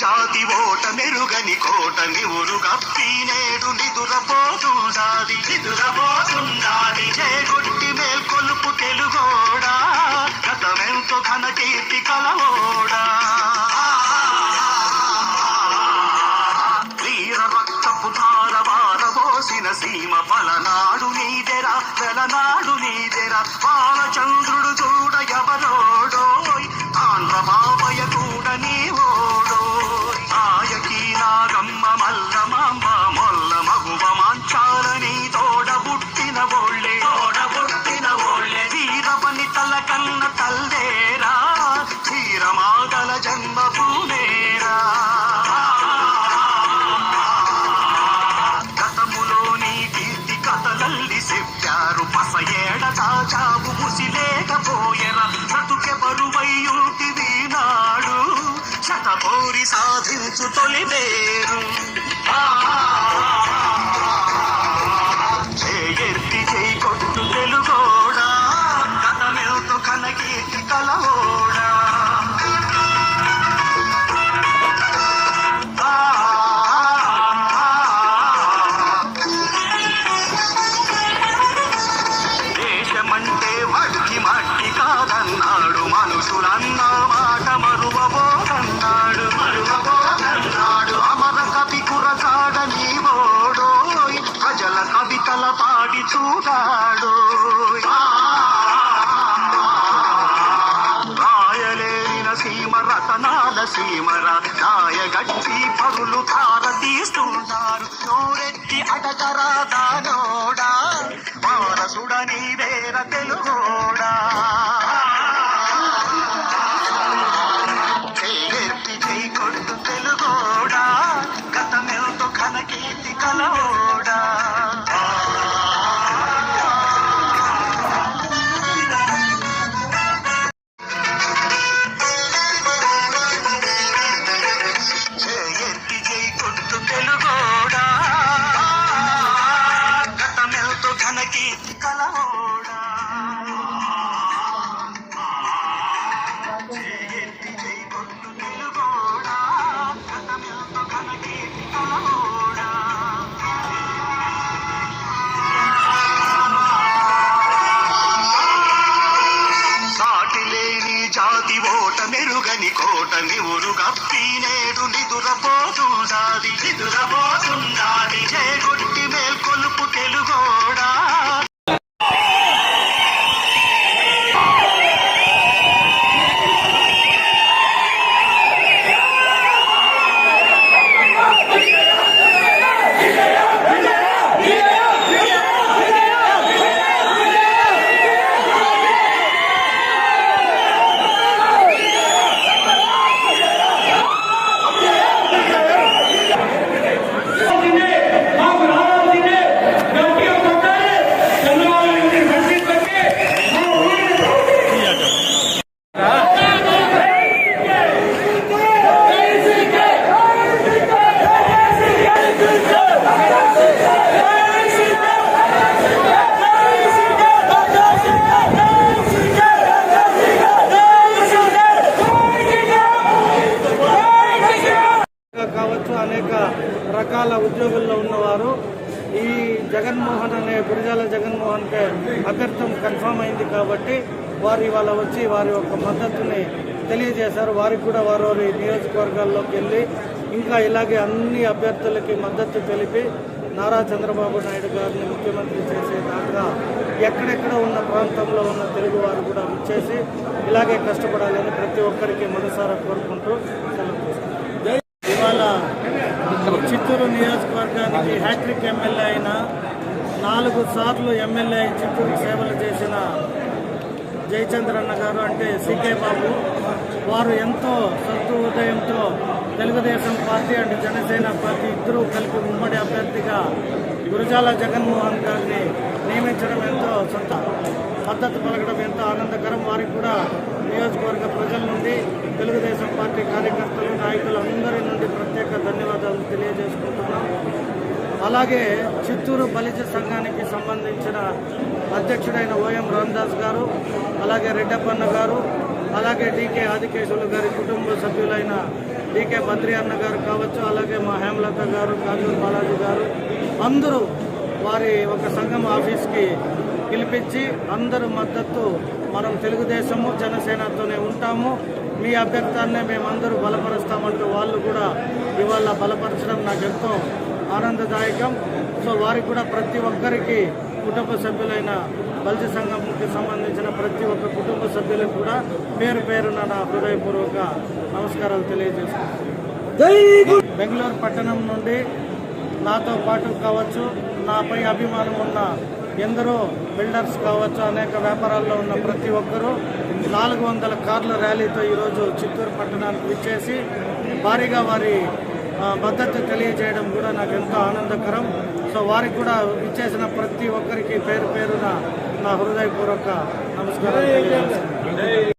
జాతి ఓట మెరుగని కోటని ఉరుగప్పి నేడు నిదురపోతుండాది చేగొట్టి మేల్కొలుపు తెలుగోడా గతమెంతో ఘన కీర్తి కలవోడా వీర రక్తపు ధార వారబోసిన సీమ పలనాడు నీదెరా వెలనాడు నీదెరా బాలచంద్రుడు చూడ ఎవరోడోయ్ ఆంధ్ర బాబయ్య కూడా నీవోడోయ్ ఆయకీ నాగమ్మ మల్లమాంబ మొల్ల మగువ మాంచాలని తోడబుట్టిన ఓళ్ళే వీరవని తల కన్న తల్లేరా ధీరమాగల జన్మ భూమేరా గతములోని కీర్తి కథలల్లి చెప్పారు పస ఏడ దాచావు ముసిలేకపోయెరా బ్రతుకె బరువయ్యుంటివి నాడు శతపోరి సాధించు తొలి పేరు చేయెత్తి చేయి కొట్టు తెలుగోడా గతమెల్తో ఘన కీర్తి కలవోడా దేశమంటే మట్టి మట్టి కాదన్నాడు మనుషులన్న మాట మరువబోదన్నాడు అమర కవి కురకాడ నీవోడోయ్ ప్రజల కవితల పాడి చూడాడు రాయలేని సీమ రతనాల సీమర నాయగట్టి పరులు తార తీస్తున్నారు నోరెత్తి అడగరా దానోడా వారసుడని వేర తెలుగోడా చేయెత్తి చేయి కొట్టు తెలుగోడా గతమెల్తో ఘన కీర్తి కలవోడా చేయెత్తి చేయి కొట్టు తెలుగోడా గతమెల్తో ఘన కీర్తి కలవోడా చేయెత్తి చేయి కొట్టు తెలుగోడా గతమెల్తో ఘన కీర్తి కలవోడా సాటిలేని జాతి ఓట మెరుగని కోటని ఉరుగప్పి నేడు నిదురపోతుండాది చేగొట్టి మేల్కొలుపు తెలుగోడా కావచ్చు అనేక రకాల ఉద్యోగుల్లో ఉన్నవారు ఈ జగన్మోహన్ అనే గురజాల జగన్మోహన్కే అభ్యర్థం కన్ఫామ్ అయింది కాబట్టి వారు ఇవాళ వచ్చి వారి యొక్క మద్దతుని తెలియజేశారు. వారికి కూడా వారి నియోజకవర్గాల్లోకి వెళ్ళి ఇంకా ఇలాగే అన్ని అభ్యర్థులకి మద్దతు తెలిపి నారా చంద్రబాబు నాయుడు గారిని ముఖ్యమంత్రి చేసేదాకా ఎక్కడెక్కడ ఉన్న ప్రాంతంలో ఉన్న తెలుగు వారు కూడా వచ్చేసి ఇలాగే కష్టపడాలని ప్రతి ఒక్కరికి మనసారా కోరుకుంటూ సెలవు తీసుకుంటాం. ఇవాళ చిత్తూరు నియోజకవర్గానికి హ్యాట్రిక్ ఎమ్మెల్యే అయిన 4 సార్లు ఎమ్మెల్యే చిత్తూరు సేవలు చేసిన జయచంద్రన్న గారు అంటే సికే బాబు వారు ఎంతో సత్హృదయంతో Telugudesam party and Janasena party ఇద్దరూ కలిపి ఉమ్మడి అభ్యర్థిగా గురజాల జగన్మోహన్ గారిని నియమించడం ఎంతో మద్దతు పలకడం ఎంతో ఆనందకరం. వారికి కూడా నియోజకవర్గ ప్రజల నుండి తెలుగుదేశం పార్టీ కార్యకర్తలు నాయకులు అందరి నుండి ప్రత్యేక ధన్యవాదాలు తెలియజేసుకుంటున్నాం. అలాగే చిత్తూరు బలిజ సంఘానికి సంబంధించిన అధ్యక్షుడైన ఓఎం రామదాస్ గారు, అలాగే రెడ్డప్పన్న గారు, అలాగే డీకే ఆదికేశవులు గారి కుటుంబ సభ్యులైన డీకే బద్రి అన్న గారు కావచ్చు, అలాగే మా హేమలత గారు, కాజూరు బాలాజీ గారు, అందరూ వారి ఒక సంఘం ఆఫీస్కి పిలిపించి అందరూ మద్దతు, మనం తెలుగుదేశము జనసేనతోనే ఉంటాము, మీ అభ్యర్థాన్నే మేమందరూ బలపరుస్తామంటూ వాళ్ళు కూడా ఇవాళ బలపరచడం నాకు ఎంతో ఆనందదాయకం. సో వారికి కూడా ప్రతి ఒక్కరికి కుటుంబ సభ్యులైన బలిజ సంఘంకి సంబంధించిన ప్రతి ఒక్క కుటుంబ సభ్యులకు కూడా పేరు పేరున నా హృదయపూర్వక నమస్కారాలు తెలియజేస్తున్నాను. బెంగళూరు పట్టణం నుండి నాతో పాటు కావచ్చు, నాపై అభిమానం ఉన్న ఎందరో బిల్డర్స్ కావచ్చు, అనేక వ్యాపారాల్లో ఉన్న ప్రతి ఒక్కరూ 400 కార్ల ర్యాలీతో ఈరోజు చిత్తూరు పట్టణానికి విచ్చేసి భారీగా వారి మద్దతు తెలియజేయడం కూడా నాకు ఎంతో ఆనందకరం. సో వారికి కూడా ఇచ్చేసిన ప్రతి ఒక్కరికి పేరు పేరున నా హృదయపూర్వక నమస్కారాలు తెలియజేస్తున్నాను.